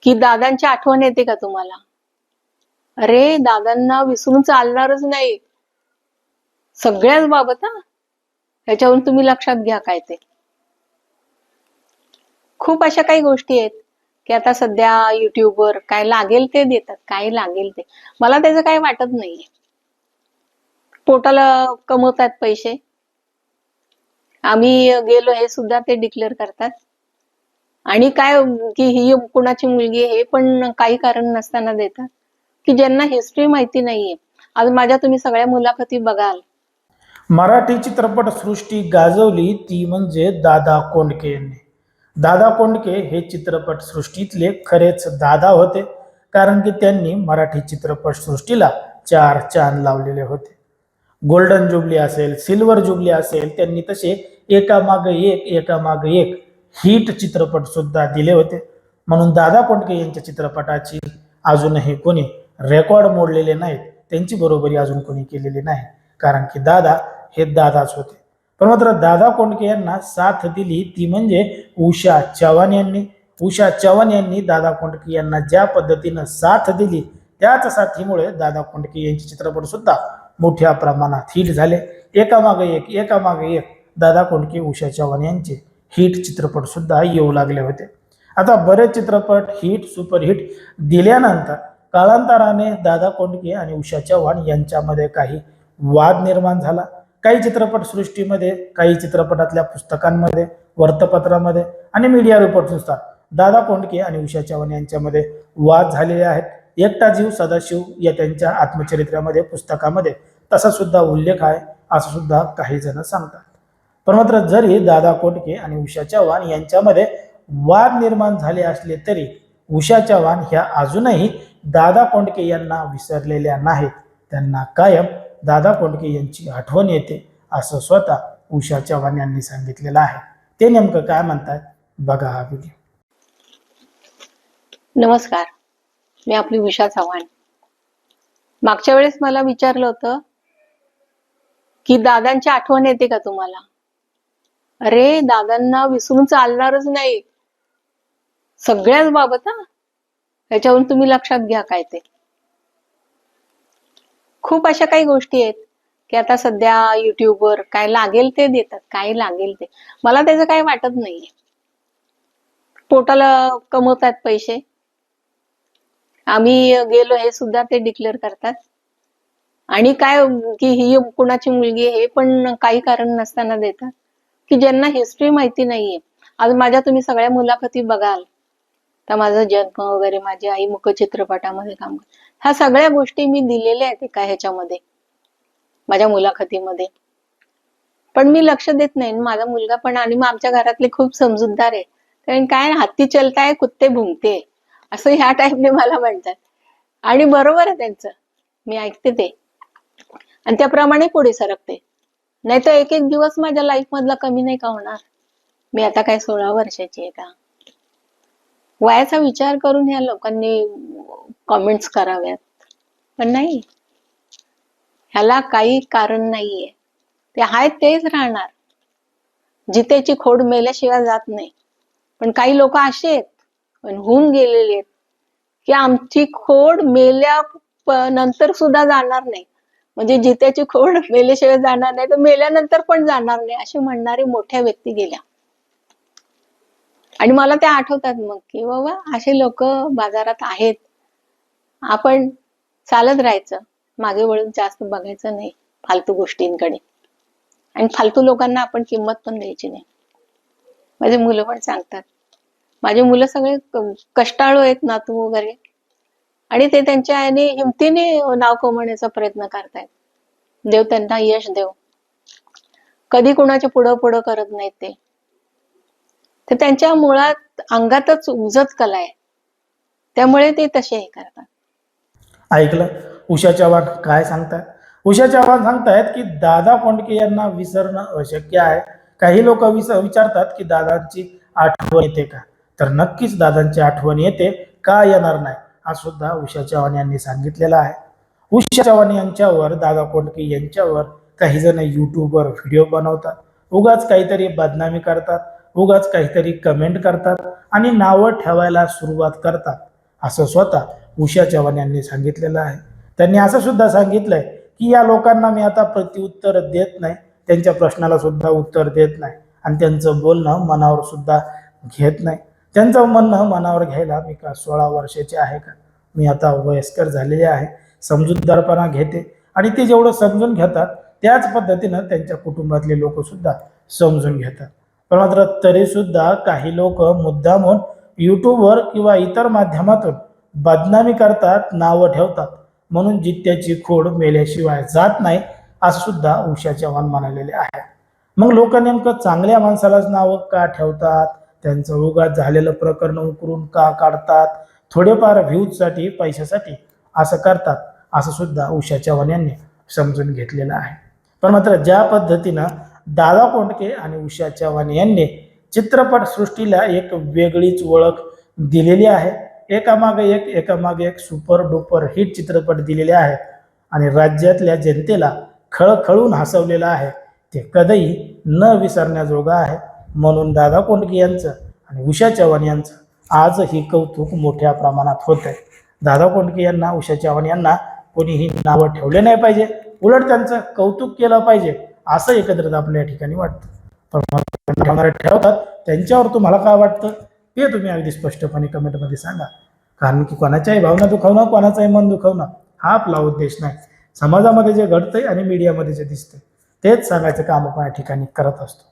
की दादांची आठवण येते का तुम्हाला? अरे दादांना विसरून चालणारच नाही सगळ्याच बाबत हा. ह्याच्यावरून तुम्ही लक्षात घ्या काय ते. खूप अशा काही गोष्टी आहेत की आता सध्या युट्यूबवर काय लागेल ते देतात, काय लागेल ते. मला त्याचं काही वाटत नाहीये. पोटाला कमवतात पैसे. आम्ही गेलो हे सुद्धा ते डिक्लेअर करतात. आणि काय की ही कुणाची मुलगी आहे हे पण काही कारण नसताना देतात. की ज्यांना हिस्ट्री माहिती नाहीये. आज माझ्या तुम्ही सगळ्या मुलाखती बघाल. मराठी चित्रपटसृष्टी गाजवली ती म्हणजे दादा कोंडके यांनी. दादा कोंडके हे चित्रपटसृष्टीतले खरेच दादा होते, कारण की त्यांनी मराठी चित्रपटसृष्टीला 4 चांद लावलेले होते. गोल्डन जुबली असेल, सिल्वर जुबली असेल, त्यांनी तसे एकामागे एक हिट चित्रपट सुद्धा दिले होते. म्हणून दादा कोंडके यांच्या चित्रपटाची अजूनही कोणी रेकॉर्ड मोडलेले नाहीत, त्यांची बरोबरी अजून कोणी केलेली नाही, कारण की दादा हे दादाच होते. पण मात्र दादा कोंडके यांना साथ दिली ती म्हणजे उषा चव्हाण यांनी. उषा चव्हाण यांनी दादा कोंडके यांना ज्या पद्धतीनं साथ दिली, त्याच साथीमुळे दादा कोंडके यांचे चित्रपट सुद्धा मोठ्या प्रमाणात हिट झाले. एकामागे एक दादा कोंडके उषा चव्हाण यांचे हिट चित्रपट सुद्धा येऊ लागले होते. आता बरेच चित्रपट हिट सुपरहिट दिल्यानंतर कालांतराने दादा कोंडके आणि उषा चव्हाण यांच्यामध्ये काही वाद निर्माण झाला. काही चित्रपटसृष्टीमध्ये, काही चित्रपटातल्या पुस्तकांमध्ये, वृत्तपत्रामध्ये आणि मीडिया रिपोर्ट्सनुसार दादा कोंडके आणि उषा चव्हाण यांच्यामध्ये वाद झालेले आहेत. एकटा जीव सदाशिव या त्यांच्या आत्मचरित्रामध्ये, पुस्तकामध्ये तसा सुद्धा उल्लेख आहे, असं सुद्धा काही जण सांगतात. पण मात्र जरी दादा कोंडके आणि उषा चव्हाण यांच्यामध्ये वाद निर्माण झाले असले तरी उषा चव्हाण ह्या अजूनही दादा कोंडके यांना विसरलेल्या नाहीत. त्यांना कायम दादा कोंडके यांची आठवण येते, असं स्वतः उषा चव्हाण यांनी सांगितलेलं आहे. ते नेमकं काय म्हणतात बघा हा व्हिडिओ. नमस्कार, मी आपली उषा चव्हाण. मागच्या वेळेस मला विचारलं होतं की दादांची आठवण येते का तुम्हाला? अरे दादांना विसरून चालणारच नाही सगळ्याच बाबत हा. ह्याच्यावरून तुम्ही लक्षात घ्या काय ते. खूप अशा काही गोष्टी आहेत की आता सध्या युट्यूबवर काय लागेल ते देतात, काय लागेल ते. मला त्याचं काही वाटत नाहीये. पोटाला कमवतात पैसे. आम्ही गेलो हे सुद्धा ते डिक्लेअर करतात. आणि काय की ही कुणाची मुलगी आहे हे पण काही कारण नसताना देतात. की ज्यांना हिस्ट्री माहिती नाहीये. आज माझ्या तुम्ही सगळ्या मुलाखती बघाल तर माझा जन्म वगैरे, माझी आई मुख चित्रपटामध्ये काम करते, ह्या सगळ्या गोष्टी मी दिलेल्या आहेत एका ह्याच्यामध्ये, माझ्या मुलाखतीमध्ये. पण मी लक्ष देत नाही. माझा मुलगा पण आणि मग आमच्या घरातले खूप समजूतदार आहे. कारण काय हत्ती चलताय कुत्ते भुंकते असं ह्या टाईपने मला म्हणतात. आणि बरोबर आहे त्यांचं, मी ऐकते ते आणि त्याप्रमाणे पुढे सरकते. नाही तर एक एक दिवस माझ्या लाईफ मधला कमी नाही का होणार. मी आता काय 16 वर्षाची आहे का? वयाचा विचार करून ह्या लोकांनी कॉमेंट्स कराव्यात, पण नाही. ह्याला काही कारण नाहीये. ते आहेत तेच राहणार. जितेची खोड मेल्याशिवाय जात नाही. पण काही लोक असे आहेत पण होऊन गेलेले आहेत की आमची खोड मेल्या नंतर सुद्धा जाणार नाही. म्हणजे जित्याची खोड मेल्याशिवाय जाणार नाही तर मेल्यानंतर पण जाणार नाही असे म्हणणारे मोठ्या व्यक्ती गेल्या. आणि मला ते आठवतात मग की बाबा असे लोक बाजारात आहेत. आपण चालत राहायचं, मागे वळून जास्त बघायचं नाही फालतू गोष्टींकडे. आणि फालतू लोकांना आपण किंमत पण द्यायची नाही. माझे मुलं पण सांगतात. माझे मुलं सगळे कष्टाळू आहेत, नातू वगैरे, आणि ते त्यांच्या याने हिमतीने नाव कमवण्याचा प्रयत्न करतायत. देव त्यांना यश देव. कधी कुणाच्या पुढं पुढं करत नाहीत ते. तर त्यांच्या मुळात अंगातच उजत कला आहे, त्यामुळे ते तसे हे करतात. ऐकलं उषा चव्हाण काय सांगतात? उषा चव्हाण सांगतायत की दादा कोंडके यांना विसरणं अशक्य आहे. काही लोक विचारतात की दादांची आठवण येते का? तर नक्कीच दादांची आठवण येते, का येणार नाही, हा सुद्धा उषा चव्हाण यांनी सांगितलेला आहे. उषा चव्हाण यांच्यावर, दादा कोंडके यांच्यावर काही जण युट्यूबवर व्हिडिओ बनवतात, उगाच काहीतरी बदनामी करतात, उगाच काहीतरी कमेंट करतात आणि नावं ठेवायला सुरुवात करतात. असं स्वतः उषा चव्हाण यांनी सांगितलेलं आहे. त्यांनी असं सुद्धा सांगितलंय की या लोकांना मी आता प्रत्युत्तर देत नाही, त्यांच्या प्रश्नाला सुद्धा उत्तर देत नाही आणि त्यांचं बोलणं मनावर सुद्धा घेत नाही. त्यांचं म्हणणं मनावर घ्यायला मी का 16 वर्षाचे आहे का, मी आता वयस्कर झालेले आहे, समजूतदारपणा घेते आणि ते जेवढं समजून घेतात त्याच पद्धतीनं त्यांच्या कुटुंबातले लोक सुद्धा समजून घेतात. पण मात्र तरी सुद्धा काही लोक मुद्दामून युट्यूबवर किंवा इतर माध्यमातून बदनामी करतात, नावं ठेवतात, म्हणून जित्याची खोड मेल्याशिवाय जात नाही असं सुद्धा उषा चव्हाण म्हणालेले आहे. मग लोक नेमकं चांगल्या माणसालाच नावं का ठेवतात, त्यांचं उगाच झालेलं प्रकरण उकरून का काढतात, थोडेफार व्ह्यूजसाठी पैशासाठी असं करतात, असं सुद्धा उषा चव्हाण यांनी समजून घेतलेलं आहे. पण मात्र ज्या पद्धतीनं दादा कोंडके आणि उषा चव्हाण यांनी चित्रपटसृष्टीला एक वेगळीच ओळख दिलेली आहे, एकामागे एक सुपर डुपर हिट चित्रपट दिलेले आहेत आणि राज्यातल्या जनतेला खळखळून हसवलेलं आहे, ते कधीही न विसरण्याजोगं आहे. म्हणून दादा कोंडके यांचं आणि उषा चव्हाण यांचं आजही कौतुक मोठ्या प्रमाणात होत आहे. दादा कोंडके यांना, उषा चव्हाण यांना कोणीही नावं ठेवले नाही पाहिजे, उलट त्यांचं कौतुक केलं पाहिजे असं एकत्रित आपल्या या ठिकाणी वाटतं. पण ठेवतात त्यांच्यावर तुम्हाला काय वाटतं ते तुम्ही अगदी स्पष्टपणे कमेंटमध्ये सांगा. कारण की कोणाच्याही भावना दुखवणं, कोणाचंही मन दुखवणं हा आपला उद्देश नाही. समाजामध्ये जे घडतंय आणि मीडियामध्ये जे दिसतंय तेच सांगायचं काम आपण या ठिकाणी करत असतो.